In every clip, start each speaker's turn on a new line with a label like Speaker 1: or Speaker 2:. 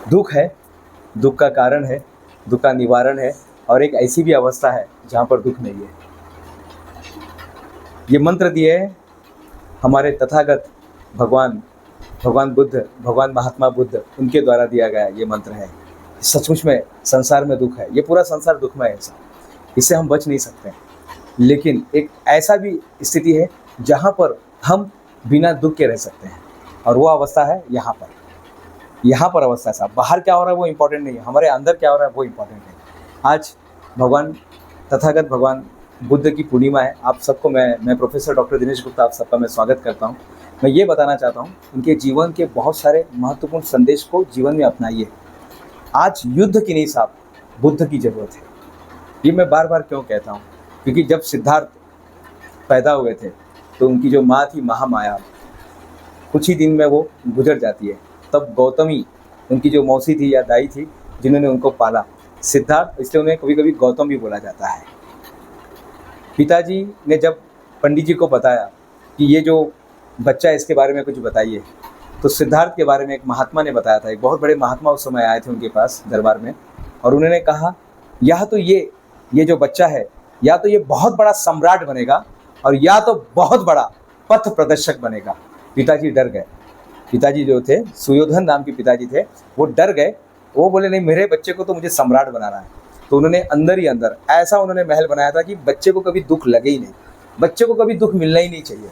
Speaker 1: दुख है, दुख का कारण है, दुख का निवारण है और एक ऐसी भी अवस्था है जहाँ पर दुख नहीं है। ये मंत्र दिए है हमारे तथागत भगवान भगवान बुद्ध, भगवान महात्मा बुद्ध, उनके द्वारा दिया गया ये मंत्र है। सचमुच में संसार में दुख है, ये पूरा संसार दुखमय है, इससे हम बच नहीं सकते। लेकिन एक ऐसा भी स्थिति है जहाँ पर हम बिना दुख के रह सकते हैं और वो अवस्था है यहाँ पर अवस्था साहब। बाहर क्या हो रहा है वो इम्पोर्टेंट नहीं है, हमारे अंदर क्या हो रहा है वो इम्पोर्टेंट है। आज भगवान तथागत भगवान बुद्ध की पूर्णिमा है। आप सबको मैं प्रोफेसर डॉक्टर दिनेश गुप्ता आप सबका मैं स्वागत करता हूँ। मैं ये बताना चाहता हूँ उनके जीवन के बहुत सारे महत्वपूर्ण संदेश को जीवन में अपनाइए। आज युद्ध की नहीं साहब, बुद्ध की ज़रूरत है। ये मैं बार बार क्यों कहता हूँ, क्योंकि जब सिद्धार्थ पैदा हुए थे तो उनकी जो माँ थी महामाया, कुछ ही दिन में वो गुजर जाती है। तब गौतमी उनकी जो मौसी थी या दाई थी जिन्होंने उनको पाला, सिद्धार्थ, इसलिए उन्हें कभी कभी गौतम भी बोला जाता है। पिताजी ने जब पंडित जी को बताया कि ये जो बच्चा है इसके बारे में कुछ बताइए, तो सिद्धार्थ के बारे में एक महात्मा ने बताया था। एक बहुत बड़े महात्मा उस समय आए थे उनके पास दरबार में, और उन्होंने कहा या तो ये जो बच्चा है या तो ये बहुत बड़ा सम्राट बनेगा और या तो बहुत बड़ा पथ प्रदर्शक बनेगा। पिताजी डर गए। पिताजी जो थे, सुयोधन नाम के पिताजी थे, वो डर गए। वो बोले नहीं, मेरे बच्चे को तो मुझे सम्राट बनाना है। तो उन्होंने अंदर ही अंदर ऐसा उन्होंने महल बनाया था कि बच्चे को कभी दुख लगे ही नहीं, बच्चे को कभी दुख मिलना ही नहीं चाहिए।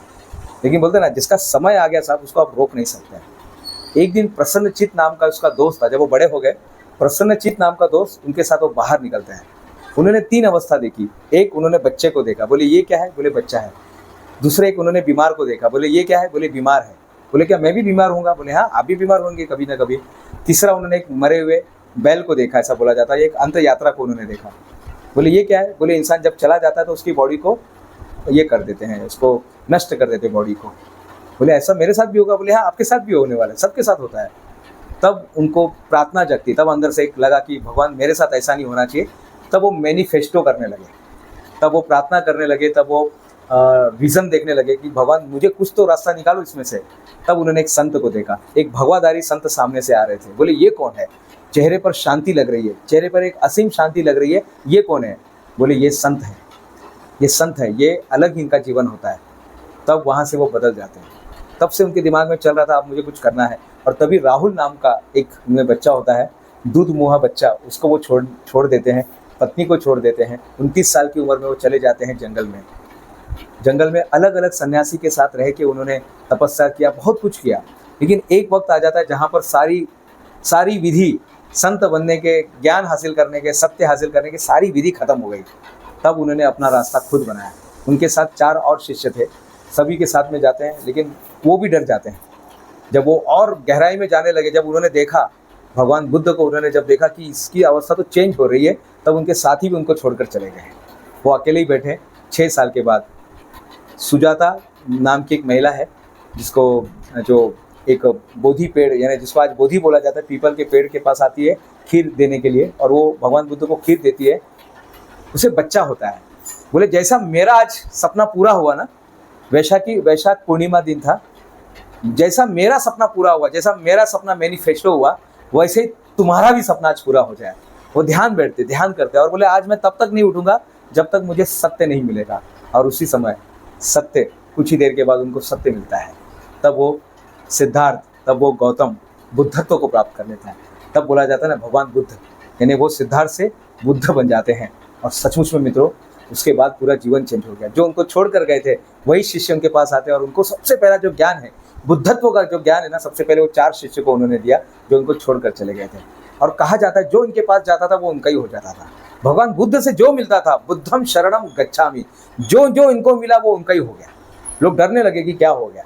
Speaker 1: लेकिन बोलते ना, जिसका समय आ गया साहब उसको आप रोक नहीं सकते। एक दिन प्रसन्नचित्त नाम का उसका दोस्त था, जब वो बड़े हो गए, प्रसन्नचित्त नाम का दोस्त, उनके साथ वो बाहर निकलते हैं। उन्होंने 3 अवस्था देखी। एक, उन्होंने बच्चे को देखा, बोले ये क्या है, बोले बच्चा है। दूसरे, एक उन्होंने बीमार को देखा, बोले ये क्या है, बोले बीमार है। बोले क्या मैं भी बीमार होऊंगा, बोले हाँ आप भी बीमार होंगे कभी ना कभी। तीसरा, उन्होंने एक मरे हुए बैल को देखा, ऐसा बोला जाता है। एक अंत यात्रा को उन्होंने देखा, बोले ये क्या है, बोले इंसान जब चला जाता है तो उसकी बॉडी को ये कर देते हैं, उसको नष्ट कर देते हैं बॉडी को। बोले ऐसा मेरे साथ भी होगा, बोले हाँ आपके साथ भी होने वाला है, सबके साथ होता है। तब उनको प्रार्थना जगती, तब अंदर से एक लगा कि भगवान मेरे साथ ऐसा नहीं होना चाहिए। तब वो मैनिफेस्टो करने लगे, तब वो प्रार्थना करने लगे, तब वो विज़न देखने लगे कि भगवान मुझे कुछ तो रास्ता निकालो इसमें से। तब उन्होंने एक संत को देखा, एक भगवाधारी संत सामने से आ रहे थे। बोले ये कौन है, चेहरे पर शांति लग रही है, चेहरे पर एक असीम शांति लग रही है, ये कौन है। बोले ये संत है, ये संत है, ये अलग ही इनका जीवन होता है। तब वहाँ से वो बदल जाते हैं। तब से उनके दिमाग में चल रहा था अब मुझे कुछ करना है। और तभी राहुल नाम का एक उनमें बच्चा होता है, दूध मुहा बच्चा, उसको वो छोड़ देते हैं, पत्नी को छोड़ देते हैं। 29 साल की उम्र में वो चले जाते हैं जंगल में। जंगल में अलग अलग सन्यासी के साथ रह के उन्होंने तपस्या किया, बहुत कुछ किया। लेकिन एक वक्त आ जाता है जहाँ पर सारी विधि, संत बनने के, ज्ञान हासिल करने के, सत्य हासिल करने की सारी विधि खत्म हो गई। तब उन्होंने अपना रास्ता खुद बनाया। उनके साथ 4 और शिष्य थे, सभी के साथ में जाते हैं, लेकिन वो भी डर जाते हैं। जब वो और गहराई में जाने लगे, जब उन्होंने देखा भगवान बुद्ध को, उन्होंने जब देखा कि इसकी अवस्था तो चेंज हो रही है, तब उनके साथी भी उनको छोड़कर चले गए। वो अकेले ही बैठे। 6 साल के बाद सुजाता नाम की एक महिला है, जिसको जो एक बोधि पेड़, यानी जिसको आज बोधि बोला जाता है, पीपल के पेड़ के पास आती है खीर देने के लिए, और वो भगवान बुद्ध को खीर देती है। उसे बच्चा होता है। बोले जैसा मेरा आज सपना पूरा हुआ ना, वैशाख पूर्णिमा दिन था, जैसा मेरा सपना पूरा हुआ, जैसा मेरा सपना मैनिफेस्टो हुआ, वैसे ही तुम्हारा भी सपना आज पूरा हो जाए। वो ध्यान करते और बोले आज मैं तब तक नहीं उठूंगा जब तक मुझे सत्य नहीं मिलेगा। और उसी समय सत्य, कुछ ही देर के बाद उनको सत्य मिलता है। तब वो सिद्धार्थ, तब वो गौतम बुद्धत्व को प्राप्त कर लेता है। तब बोला जाता है ना भगवान बुद्ध, यानी वो सिद्धार्थ से बुद्ध बन जाते हैं। और सचमुच में मित्रों, उसके बाद पूरा जीवन चेंज हो गया। जो उनको छोड़ कर गए थे वही शिष्य उनके पास आते हैं, और उनको सबसे पहला जो ज्ञान है, बुद्धत्व का जो ज्ञान है ना, सबसे पहले वो 4 शिष्य को उन्होंने दिया जो उनको छोड़कर चले गए थे। और कहा जाता है जो इनके पास जाता था वो उनका ही हो जाता था। भगवान बुद्ध से जो मिलता था, बुद्धम शरणम गच्छामि, जो इनको मिला वो उनका ही हो गया। लोग डरने लगे कि क्या हो गया।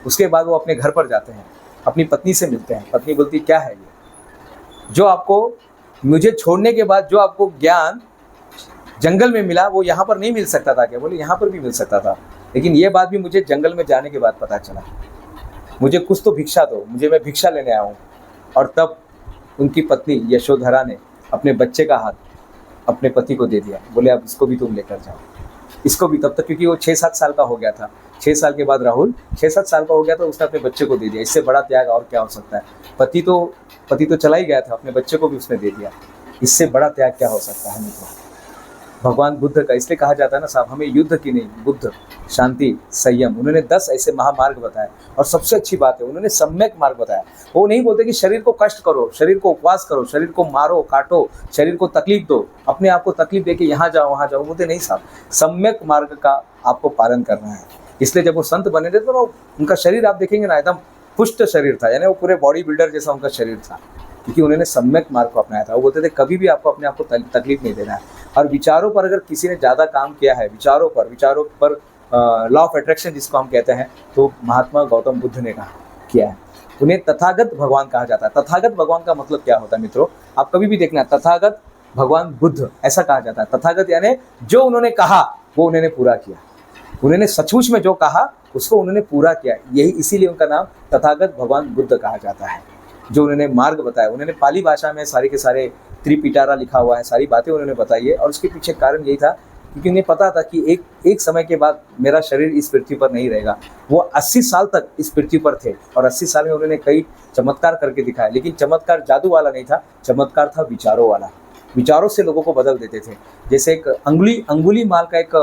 Speaker 1: उसके बाद वो अपने घर पर जाते हैं, अपनी पत्नी से मिलते हैं। पत्नी बोलती क्या है ये, जो आपको मुझे छोड़ने के बाद जो आपको ज्ञान जंगल में मिला वो यहाँ पर नहीं मिल सकता था क्या। बोले यहाँ पर भी मिल सकता था, लेकिन ये बात भी मुझे जंगल में जाने के बाद पता चला। मुझे कुछ तो भिक्षा दो, मैं भिक्षा लेने आया हूँ। और तब उनकी पत्नी यशोधरा ने अपने बच्चे का हाथ अपने पति को दे दिया। बोले अब इसको भी तुम लेकर जाओ, इसको भी। तब तक क्योंकि वो 6-7 साल का हो गया था, 6 साल के बाद राहुल 6-7 साल का हो गया तो उसने अपने बच्चे को दे दिया। इससे बड़ा त्याग और क्या हो सकता है? पति तो चला ही गया था, अपने बच्चे को भी उसने दे दिया। इससे बड़ा त्याग क्या हो सकता है मित्रों? भगवान बुद्ध का इसलिए कहा जाता है ना साहब, हमें युद्ध की नहीं, बुद्ध, शांति, संयम, उन्होंने 10 ऐसे महामार्ग बताए। और सबसे अच्छी बात है उन्होंने सम्यक मार्ग बताया। वो नहीं बोलते कि शरीर को कष्ट करो, शरीर को उपवास करो, शरीर को मारो काटो, शरीर को तकलीफ दो, अपने आप को तकलीफ दे के यहाँ जाओ वहाँ जाओ, बोलते नहीं साहब, सम्यक मार्ग का आपको पालन करना है। इसलिए जब वो संत बने थे तो उनका शरीर आप देखेंगे ना एकदम पुष्ट शरीर था, यानी वो पूरे बॉडी बिल्डर जैसा उनका शरीर था, क्योंकि उन्होंने सम्यक मार्ग को अपनाया था। वो बोलते थे कभी भी आपको अपने आप को तकलीफ नहीं देना है। और विचारों पर अगर किसी ने ज़्यादा काम किया है, विचारों पर लॉ ऑफ अट्रैक्शन जिसको हम कहते हैं, तो महात्मा गौतम बुद्ध ने कहा किया है। उन्हें तथागत भगवान कहा जाता है। तथागत भगवान का मतलब क्या होता है मित्रों? आप कभी भी देखना, तथागत भगवान बुद्ध ऐसा कहा जाता है। तथागत यानी जो उन्होंने कहा वो उन्होंने पूरा किया, उन्होंने सचमुच में जो कहा उसको उन्होंने पूरा किया, यही इसीलिए उनका नाम तथागत भगवान बुद्ध कहा जाता है। जो उन्होंने मार्ग बताया, उन्होंने पाली भाषा में सारे के सारे त्रिपिटारा लिखा हुआ है, सारी बातें उन्होंने बताई है। और उसके पीछे कारण यही था क्योंकि उन्हें पता था कि एक समय के बाद मेरा शरीर इस पृथ्वी पर नहीं रहेगा। वो 80 साल तक इस पृथ्वी पर थे और 80 साल में उन्होंने कई चमत्कार करके दिखाया, लेकिन चमत्कार जादू वाला नहीं था, चमत्कार था विचारों वाला। विचारों से लोगों को बदल देते थे। जैसे एक अंगुली माल का एक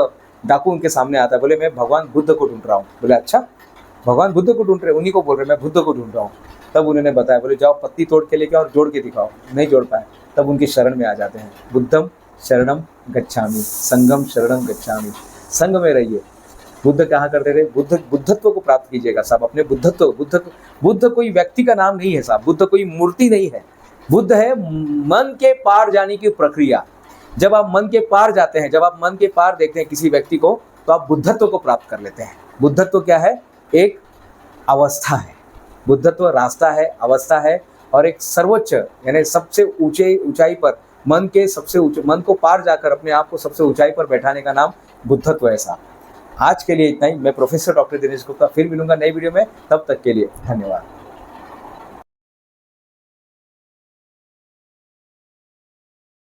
Speaker 1: डाकू उनके सामने आता है, बोले मैं भगवान बुद्ध को ढूंढ रहा हूँ। बोले अच्छा भगवान बुद्ध को ढूंढ रहे, उन्हीं को बोल रहे मैं बुद्ध को ढूंढ रहा हूँ। तब उन्होंने बताया, बोले जाओ पत्ती तोड़ के लेके और जोड़ के दिखाओ। नहीं जोड़ पाए, तब उनकी शरण में आ जाते हैं। बुद्धम शरणम गच्छामि, संगम शरणम गच्छामि, संग में रहिए। बुद्ध कहा करते थे बुद्धत्व को प्राप्त कीजिएगा साहब, अपने बुद्ध कोई व्यक्ति का नाम नहीं है साहब, बुद्ध कोई मूर्ति नहीं है। बुद्ध है मन के पार जाने की प्रक्रिया। जब आप मन के पार जाते हैं, जब आप मन के पार देखते हैं किसी व्यक्ति को, तो आप बुद्धत्व को प्राप्त कर लेते हैं। बुद्धत्व क्या है? एक अवस्था है। बुद्धत्व रास्ता है, अवस्था है, और एक सर्वोच्च यानी सबसे ऊंचाई पर मन को पार जाकर अपने आप को सबसे ऊंचाई पर बैठाने का नाम बुद्धत्व है साहब। आज के लिए इतना ही। मैं प्रोफेसर डॉक्टर दिनेश गुप्ता फिर मिलूंगा नई वीडियो में, तब तक के लिए धन्यवाद।